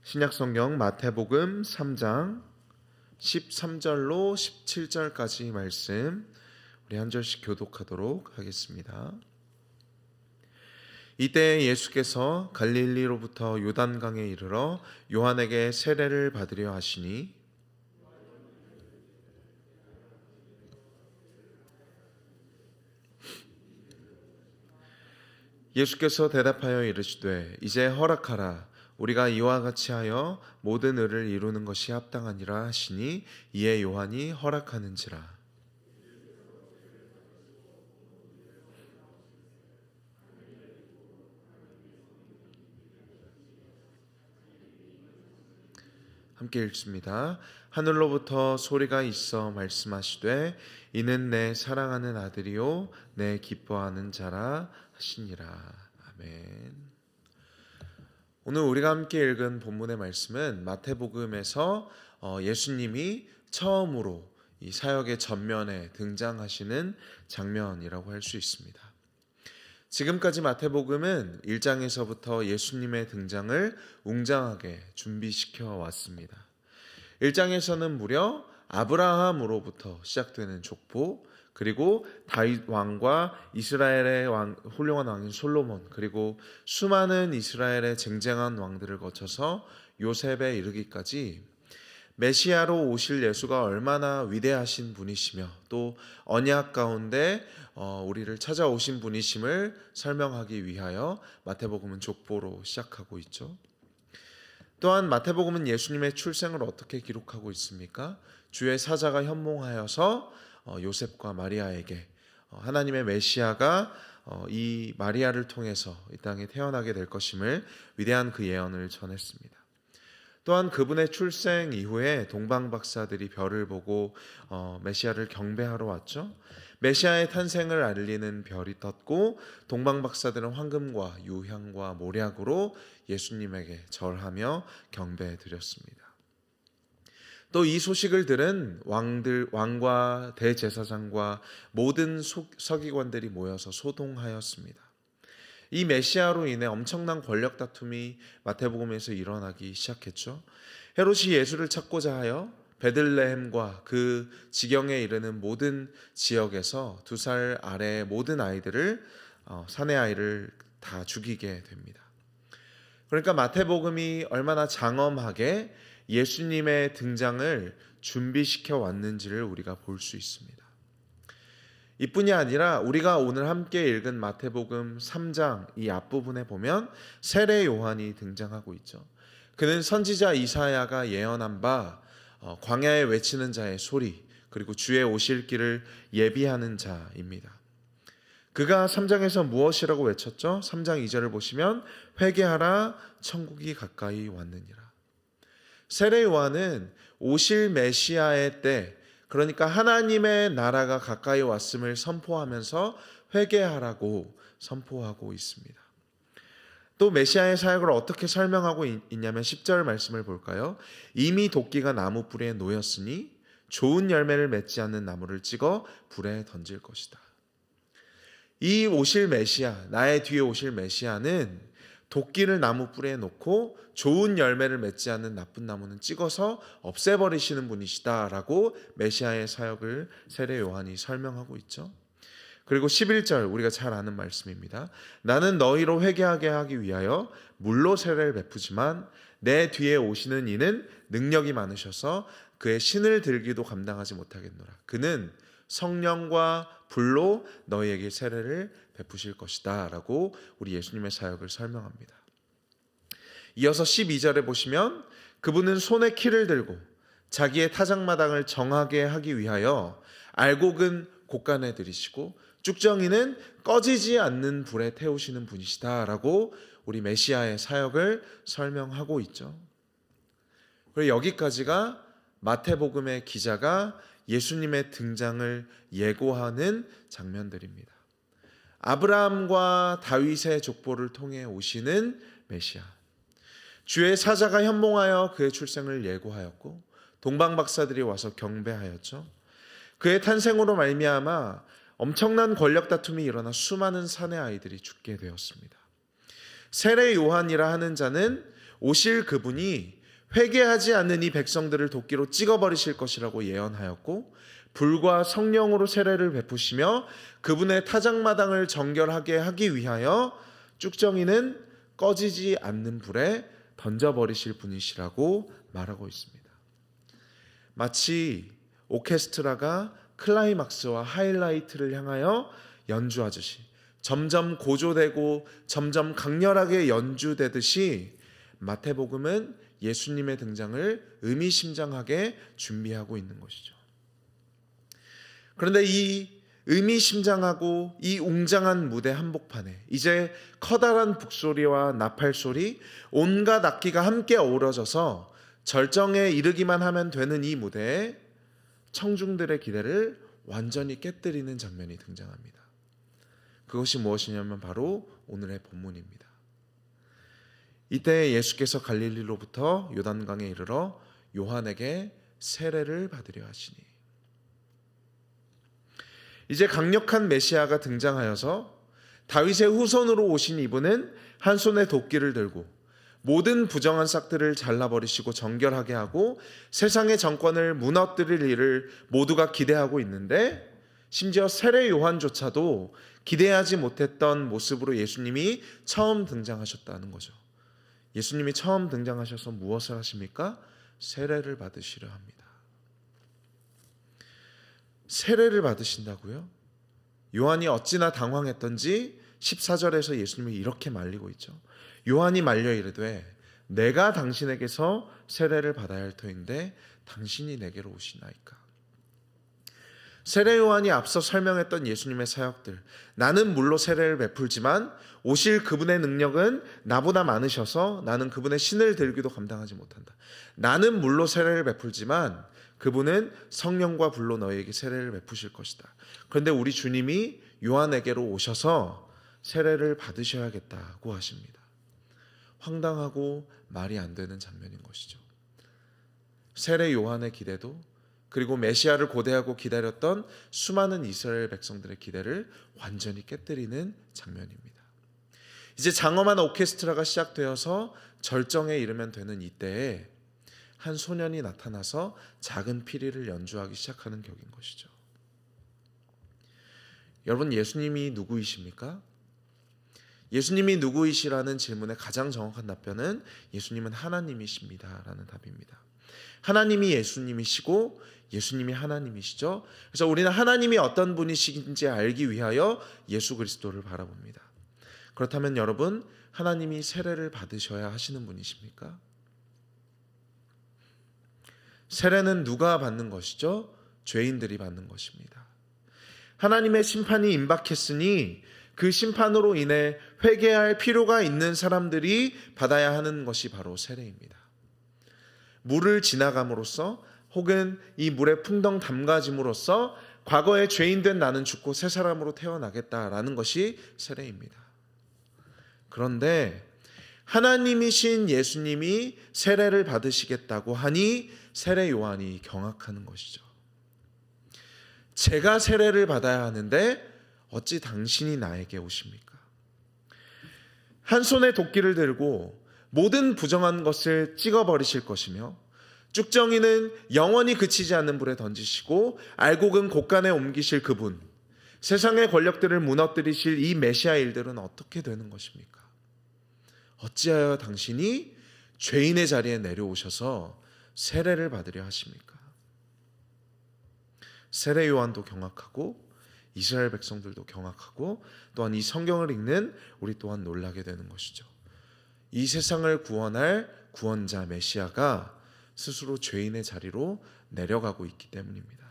신약성경 마태복음 3장 13절로 17절까지 말씀 우리 한 절씩 교독하도록 하겠습니다. 이때 예수께서 갈릴리로부터 요단강에 이르러 요한에게 세례를 받으려 하시니 예수께서 대답하여 이르시되 이제 허락하라. 우리가 이와 같이 하여 모든 의를 이루는 것이 합당하니라 하시니 이에 요한이 허락하는지라. 함께 읽습니다. 하늘로부터 소리가 있어 말씀하시되 이는 내 사랑하는 아들이요 내 기뻐하는 자라 하시니라. 아멘. 오늘 우리가 함께 읽은 본문의 말씀은 마태복음에서 예수님이 처음으로 이 사역의 전면에 등장하시는 장면이라고 할 수 있습니다. 지금까지 마태복음은 1장에서부터 예수님의 등장을 웅장하게 준비시켜 왔습니다. 1장에서는 무려 아브라함으로부터 시작되는 족보, 그리고 다윗 왕과 이스라엘의 훌륭한 왕인 솔로몬, 그리고 수많은 이스라엘의 쟁쟁한 왕들을 거쳐서 요셉에 이르기까지 메시아로 오실 예수가 얼마나 위대하신 분이시며 또 언약 가운데 우리를 찾아오신 분이심을 설명하기 위하여 마태복음은 족보로 시작하고 있죠. 또한 마태복음은 예수님의 출생을 어떻게 기록하고 있습니까? 주의 사자가 현몽하여서 요셉과 마리아에게 하나님의 메시아가 이 마리아를 통해서 이 땅에 태어나게 될 것임을 위대한 그 예언을 전했습니다. 또한 그분의 출생 이후에 동방박사들이 별을 보고 메시아를 경배하러 왔죠. 메시아의 탄생을 알리는 별이 떴고 동방박사들은 황금과 유향과 모략으로 예수님에게 절하며 경배해 드렸습니다. 또 이 소식을 들은 왕과 대제사장과 모든 서기관들이 모여서 소동하였습니다. 이 메시아로 인해 엄청난 권력 다툼이 마태복음에서 일어나기 시작했죠. 헤롯이 예수를 찾고자 하여 베들레헴과 그 지경에 이르는 모든 지역에서 2살 아래의 모든 아이들을 사내 아이를 다 죽이게 됩니다. 그러니까 마태복음이 얼마나 장엄하게 예수님의 등장을 준비시켜 왔는지를 우리가 볼 수 있습니다. 이뿐이 아니라 우리가 오늘 함께 읽은 마태복음 3장 이 앞부분에 보면 세례 요한이 등장하고 있죠. 그는 선지자 이사야가 예언한 바 광야에 외치는 자의 소리, 그리고 주의 오실 길을 예비하는 자입니다. 그가 3장에서 무엇이라고 외쳤죠? 3장 2절을 보시면 회개하라 천국이 가까이 왔느니라. 세례 요한은 오실 메시아의 때, 그러니까 하나님의 나라가 가까이 왔음을 선포하면서 회개하라고 선포하고 있습니다. 또 메시아의 사역을 어떻게 설명하고 있냐면 10절 말씀을 볼까요? 이미 도끼가 나무 뿌리에 놓였으니 좋은 열매를 맺지 않는 나무를 찍어 불에 던질 것이다. 이 오실 메시아, 나의 뒤에 오실 메시아는 도끼를 나무 뿌리에 놓고 좋은 열매를 맺지 않는 나쁜 나무는 찍어서 없애버리시는 분이시다라고 메시아의 사역을 세례 요한이 설명하고 있죠. 그리고 11절 우리가 잘 아는 말씀입니다. 나는 너희로 회개하게 하기 위하여 물로 세례를 베푸지만 내 뒤에 오시는 이는 능력이 많으셔서 그의 신을 들기도 감당하지 못하겠노라. 그는 성령과 불로 너희에게 세례를 베푸실 것이다 라고 우리 예수님의 사역을 설명합니다. 이어서 12절에 보시면 그분은 손에 키를 들고 자기의 타작마당을 정하게 하기 위하여 알곡은 곡간에 들이시고 쭉정이는 꺼지지 않는 불에 태우시는 분이시다 라고 우리 메시아의 사역을 설명하고 있죠. 그리고 여기까지가 마태복음의 기자가 예수님의 등장을 예고하는 장면들입니다. 아브라함과 다윗의 족보를 통해 오시는 메시아, 주의 사자가 현몽하여 그의 출생을 예고하였고 동방박사들이 와서 경배하였죠. 그의 탄생으로 말미암아 엄청난 권력 다툼이 일어나 수많은 사내 아이들이 죽게 되었습니다. 세례 요한이라 하는 자는 오실 그분이 회개하지 않는 이 백성들을 도끼로 찍어버리실 것이라고 예언하였고, 불과 성령으로 세례를 베푸시며 그분의 타작마당을 정결하게 하기 위하여 쭉정이는 꺼지지 않는 불에 던져버리실 분이시라고 말하고 있습니다. 마치 오케스트라가 클라이막스와 하이라이트를 향하여 연주하듯이 점점 고조되고 점점 강렬하게 연주되듯이 마태복음은 예수님의 등장을 의미심장하게 준비하고 있는 것이죠. 그런데 이 의미심장하고 이 웅장한 무대 한복판에 이제 커다란 북소리와 나팔소리, 온갖 악기가 함께 어우러져서 절정에 이르기만 하면 되는 이 무대에 청중들의 기대를 완전히 깨뜨리는 장면이 등장합니다. 그것이 무엇이냐면 바로 오늘의 본문입니다. 이때 예수께서 갈릴리로부터 요단강에 이르러 요한에게 세례를 받으려 하시니, 이제 강력한 메시아가 등장하여서 다윗의 후손으로 오신 이분은 한 손에 도끼를 들고 모든 부정한 싹들을 잘라버리시고 정결하게 하고 세상의 정권을 무너뜨릴 일을 모두가 기대하고 있는데, 심지어 세례 요한조차도 기대하지 못했던 모습으로 예수님이 처음 등장하셨다는 거죠. 예수님이 처음 등장하셔서 무엇을 하십니까? 세례를 받으시려 합니다. 세례를 받으신다고요? 요한이 어찌나 당황했던지 14절에서 예수님이 이렇게 말리고 있죠. 요한이 말려 이르되 내가 당신에게서 세례를 받아야 할 터인데 당신이 내게로 오시나이까. 세례 요한이 앞서 설명했던 예수님의 사역들, 나는 물로 세례를 베풀지만 오실 그분의 능력은 나보다 많으셔서 나는 그분의 신을 들기도 감당하지 못한다. 나는 물로 세례를 베풀지만 그분은 성령과 불로 너희에게 세례를 베푸실 것이다. 그런데 우리 주님이 요한에게로 오셔서 세례를 받으셔야겠다고 하십니다. 황당하고 말이 안 되는 장면인 것이죠. 세례 요한의 기대도, 그리고 메시아를 고대하고 기다렸던 수많은 이스라엘 백성들의 기대를 완전히 깨뜨리는 장면입니다. 이제 장엄한 오케스트라가 시작되어서 절정에 이르면 되는 이때에 한 소년이 나타나서 작은 피리를 연주하기 시작하는 격인 것이죠. 여러분, 예수님이 누구이십니까? 예수님이 누구이시라는 질문의 가장 정확한 답변은 예수님은 하나님이십니다 라는 답입니다. 하나님이 예수님이시고 예수님이 하나님이시죠. 그래서 우리는 하나님이 어떤 분이신지 알기 위하여 예수 그리스도를 바라봅니다. 그렇다면 여러분, 하나님이 세례를 받으셔야 하시는 분이십니까? 세례는 누가 받는 것이죠? 죄인들이 받는 것입니다. 하나님의 심판이 임박했으니 그 심판으로 인해 회개할 필요가 있는 사람들이 받아야 하는 것이 바로 세례입니다. 물을 지나감으로써 혹은 이 물에 풍덩 담가짐으로써 과거에 죄인된 나는 죽고 새 사람으로 태어나겠다라는 것이 세례입니다. 그런데 하나님이신 예수님이 세례를 받으시겠다고 하니 세례 요한이 경악하는 것이죠. 제가 세례를 받아야 하는데 어찌 당신이 나에게 오십니까? 한 손에 도끼를 들고 모든 부정한 것을 찍어버리실 것이며 쭉정이는 영원히 그치지 않는 불에 던지시고 알곡은 곳간에 옮기실 그분, 세상의 권력들을 무너뜨리실 이 메시아 일들은 어떻게 되는 것입니까? 어찌하여 당신이 죄인의 자리에 내려오셔서 세례를 받으려 하십니까? 세례 요한도 경악하고 이스라엘 백성들도 경악하고 또한 이 성경을 읽는 우리 또한 놀라게 되는 것이죠. 이 세상을 구원할 구원자 메시아가 스스로 죄인의 자리로 내려가고 있기 때문입니다.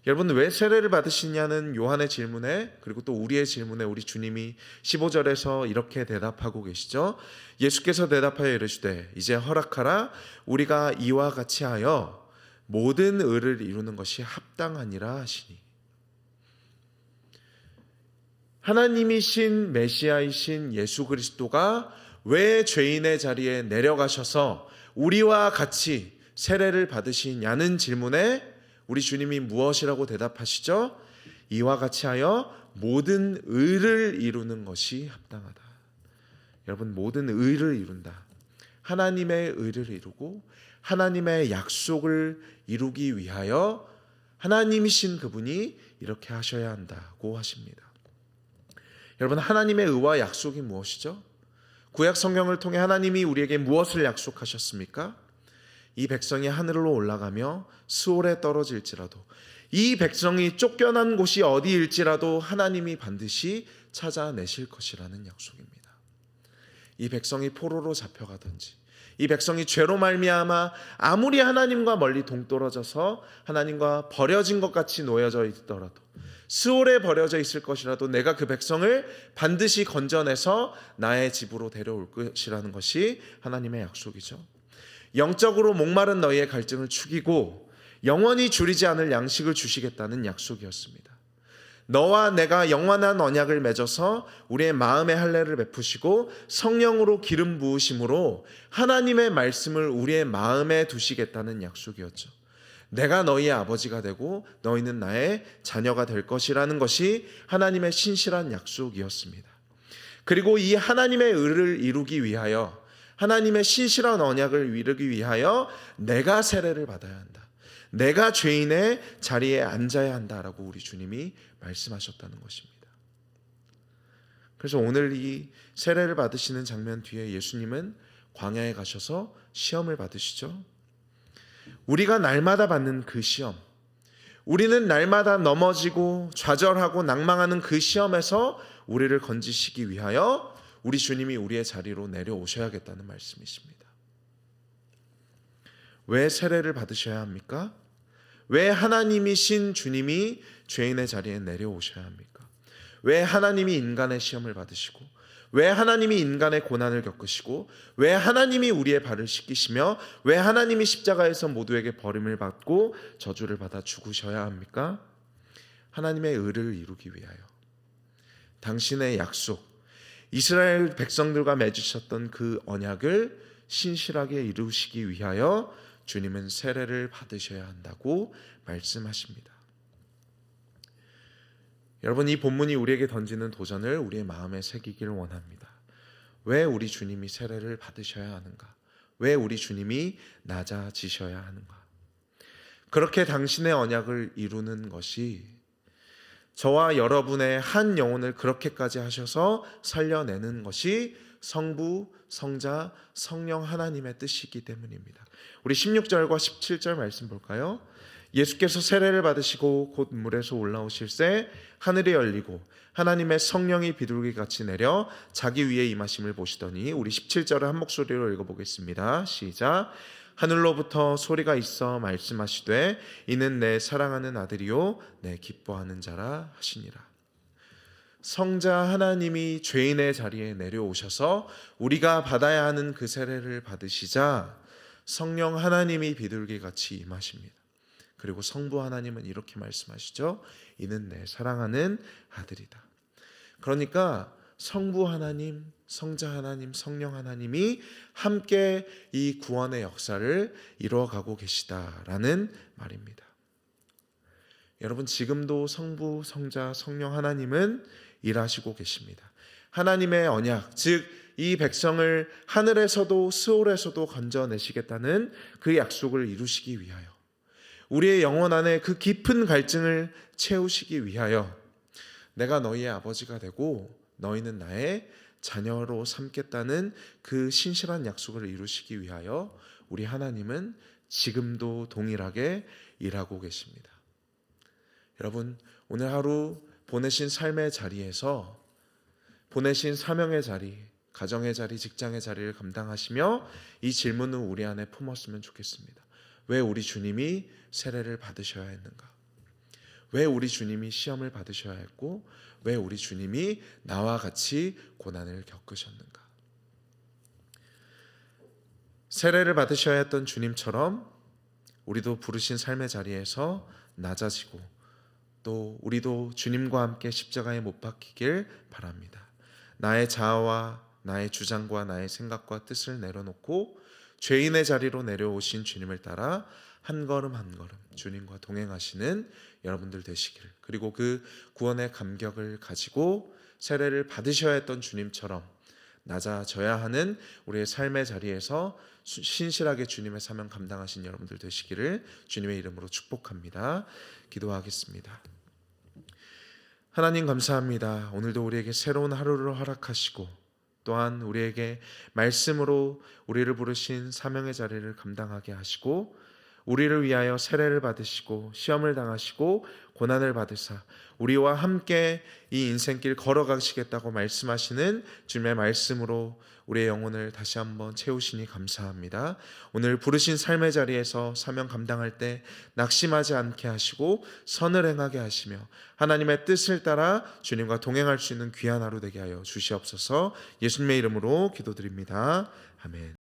여러분, 왜 세례를 받으시냐는 요한의 질문에, 그리고 또 우리의 질문에 우리 주님이 15절에서 이렇게 대답하고 계시죠. 예수께서 대답하여 이르시되 이제 허락하라. 우리가 이와 같이 하여 모든 의를 이루는 것이 합당하니라 하시니. 하나님이신 메시아이신 예수 그리스도가 왜 죄인의 자리에 내려가셔서 우리와 같이 세례를 받으시냐는 질문에 우리 주님이 무엇이라고 대답하시죠? 이와 같이 하여 모든 의를 이루는 것이 합당하다. 여러분, 모든 의를 이룬다. 하나님의 의를 이루고 하나님의 약속을 이루기 위하여 하나님이신 그분이 이렇게 하셔야 한다고 하십니다. 여러분, 하나님의 의와 약속이 무엇이죠? 구약 성경을 통해 하나님이 우리에게 무엇을 약속하셨습니까? 이 백성이 하늘로 올라가며 스올에 떨어질지라도, 이 백성이 쫓겨난 곳이 어디일지라도 하나님이 반드시 찾아내실 것이라는 약속입니다. 이 백성이 포로로 잡혀가든지, 이 백성이 죄로 말미암아 아무리 하나님과 멀리 동떨어져서 하나님과 버려진 것 같이 놓여져 있더라도, 스올에 버려져 있을 것이라도 내가 그 백성을 반드시 건져내서 나의 집으로 데려올 것이라는 것이 하나님의 약속이죠. 영적으로 목마른 너희의 갈증을 죽이고 영원히 줄이지 않을 양식을 주시겠다는 약속이었습니다. 너와 내가 영원한 언약을 맺어서 우리의 마음의 할례를 베푸시고 성령으로 기름 부으심으로 하나님의 말씀을 우리의 마음에 두시겠다는 약속이었죠. 내가 너희의 아버지가 되고 너희는 나의 자녀가 될 것이라는 것이 하나님의 신실한 약속이었습니다. 그리고 이 하나님의 의를 이루기 위하여, 하나님의 신실한 언약을 이루기 위하여 내가 세례를 받아야 한다, 내가 죄인의 자리에 앉아야 한다라고 우리 주님이 말씀하셨다는 것입니다. 그래서 오늘 이 세례를 받으시는 장면 뒤에 예수님은 광야에 가셔서 시험을 받으시죠. 우리가 날마다 받는 그 시험, 우리는 날마다 넘어지고 좌절하고 낭망하는 그 시험에서 우리를 건지시기 위하여 우리 주님이 우리의 자리로 내려오셔야겠다는 말씀이십니다. 왜 세례를 받으셔야 합니까? 왜 하나님이신 주님이 죄인의 자리에 내려오셔야 합니까? 왜 하나님이 인간의 시험을 받으시고, 왜 하나님이 인간의 고난을 겪으시고, 왜 하나님이 우리의 발을 씻기시며, 왜 하나님이 십자가에서 모두에게 버림을 받고 저주를 받아 죽으셔야 합니까? 하나님의 의를 이루기 위하여, 당신의 약속, 이스라엘 백성들과 맺으셨던 그 언약을 신실하게 이루시기 위하여 주님은 세례를 받으셔야 한다고 말씀하십니다. 여러분, 이 본문이 우리에게 던지는 도전을 우리의 마음에 새기기를 원합니다. 왜 우리 주님이 세례를 받으셔야 하는가? 왜 우리 주님이 낮아지셔야 하는가? 그렇게 당신의 언약을 이루는 것이, 저와 여러분의 한 영혼을 그렇게까지 하셔서 살려내는 것이 성부, 성자, 성령 하나님의 뜻이기 때문입니다. 우리 16절과 17절 말씀 볼까요? 예수께서 세례를 받으시고 곧 물에서 올라오실새 하늘이 열리고 하나님의 성령이 비둘기같이 내려 자기 위에 임하심을 보시더니, 우리 17절을 한 목소리로 읽어보겠습니다. 시작. 하늘로부터 소리가 있어 말씀하시되 이는 내 사랑하는 아들이요 내 기뻐하는 자라 하시니라. 성자 하나님이 죄인의 자리에 내려오셔서 우리가 받아야 하는 그 세례를 받으시자 성령 하나님이 비둘기같이 임하십니다. 그리고 성부 하나님은 이렇게 말씀하시죠. 이는 내 사랑하는 아들이다. 그러니까 성부 하나님, 성자 하나님, 성령 하나님이 함께 이 구원의 역사를 이루어가고 계시다라는 말입니다. 여러분, 지금도 성부, 성자, 성령 하나님은 일하시고 계십니다. 하나님의 언약, 즉 이 백성을 하늘에서도 스올에서도 건져내시겠다는 그 약속을 이루시기 위하여, 우리의 영혼 안에 그 깊은 갈증을 채우시기 위하여 내가 너희의 아버지가 되고 너희는 나의 자녀로 삼겠다는 그 신실한 약속을 이루시기 위하여 우리 하나님은 지금도 동일하게 일하고 계십니다. 여러분, 오늘 하루 보내신 삶의 자리에서, 보내신 사명의 자리, 가정의 자리, 직장의 자리를 감당하시며 이 질문을 우리 안에 품었으면 좋겠습니다. 왜 우리 주님이 세례를 받으셔야 했는가? 왜 우리 주님이 시험을 받으셔야 했고, 왜 우리 주님이 나와 같이 고난을 겪으셨는가? 세례를 받으셔야 했던 주님처럼 우리도 부르신 삶의 자리에서 낮아지고, 또 우리도 주님과 함께 십자가에 못 박히길 바랍니다. 나의 자아와 나의 주장과 나의 생각과 뜻을 내려놓고 죄인의 자리로 내려오신 주님을 따라 한 걸음 한 걸음 주님과 동행하시는 여러분들 되시길, 그리고 그 구원의 감격을 가지고 세례를 받으셔야 했던 주님처럼 낮아져야 하는 우리의 삶의 자리에서 신실하게 주님의 사명 감당하신 여러분들 되시기를 주님의 이름으로 축복합니다. 기도하겠습니다. 하나님 감사합니다. 오늘도 우리에게 새로운 하루를 허락하시고 또한 우리에게 말씀으로 우리를 부르신 사명의 자리를 감당하게 하시고 우리를 위하여 세례를 받으시고 시험을 당하시고 고난을 받으사 우리와 함께 이 인생길 걸어가시겠다고 말씀하시는 주님의 말씀으로 우리의 영혼을 다시 한번 채우시니 감사합니다. 오늘 부르신 삶의 자리에서 사명 감당할 때 낙심하지 않게 하시고 선을 행하게 하시며 하나님의 뜻을 따라 주님과 동행할 수 있는 귀한 하루 되게 하여 주시옵소서. 예수님의 이름으로 기도드립니다. 아멘.